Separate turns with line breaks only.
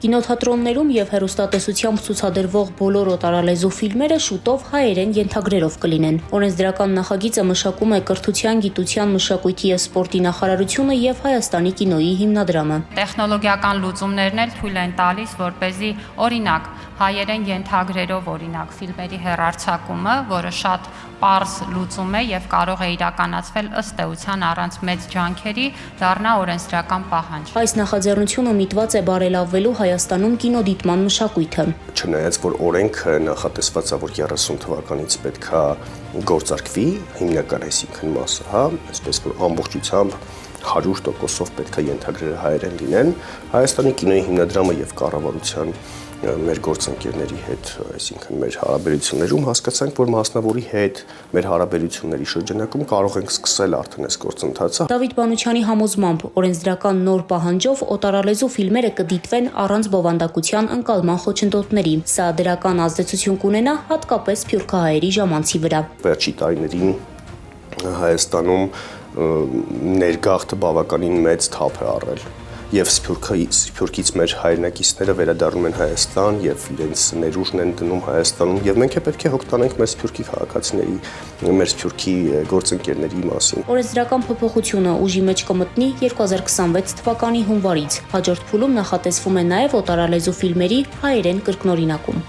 Կինոթատրոններում եւ հեռուստատեսությամբ ցուցադրվող բոլոր օտարալեզու ֆիլմերը շուտով հայերեն ենթագրերով կլինեն։ Օրենսդրական նախագիծը մշակում է Կրթության, Գիտության, Մշակույթի եւ Սպորտի նախարարությունը եւ Հայաստանի կինոյի հիմնադրամը։
Տեխնոլոգիական լուծումներն էլ թույլ են տալիս, որպեսզի օրինակ հայերեն ենթագրերով օրինակ ֆիլմերի հեռարձակումը, որը շատ պարզ լուծում է եւ կարող է իրականացվել ըստ էության առանց մեծ ջանքերի, դառնա օրենսդրական պահանջ։
Այս նախաձեռնությունը միտված է բարելավելու Հայաստանում կինոդիտման մշակույթը։
Չնայած որ օրենքը նախատեսված է, որ 30 թվականից պետքա գործարկվի, հիմնական այսինքն մասը, այսպես որ ամբողջությամբ 100%-ով պետքա ենթագրերը հայերեն լինեն, Հայաստանի կինոյի հիմնադրամը եւ կառավարության մեր գործընկերների հետ, այսինքն մեր հարաբերություններում հասկացանք, որ մասնավորի հետ մեր հարաբերությունների շրջանակում կարող ենք սկսել արդեն այս գործընթացը։
Դավիթ Բանուչյանի համոզմամբ օրենսդրական նոր պահանջով օտարալեզու ֆիլմերը կդիտվեն առանց բովանդակության ընկալման խոչընդոտների։ Սա դրական ազդեցություն կունենա հատկապես սփյուռքահայերի ժամանցի վրա։
Վերջի տարիներին Հայաստանում ներգաղթը բավականին մեծ թափ է առել եւ Սփյուռքից մեր հայրենակիցները վերադառնում են Հայաստան եւ իրենց ներուժն են դնում Հայաստանում եւ մենք պետք է հոգ տանենք մեր Սփյուռքի քաղաքացիների, մեր Սփյուռքի գործընկերների մասին։
Օրենսդրական փոփոխությունը ուժի մեջ կմտնի 2026 թվականի հունվարից։ Հաջորդ փուլում նախատեսվում է նաեւ օտարալեզու ֆիլմերի հայերեն կրկնօրինակում։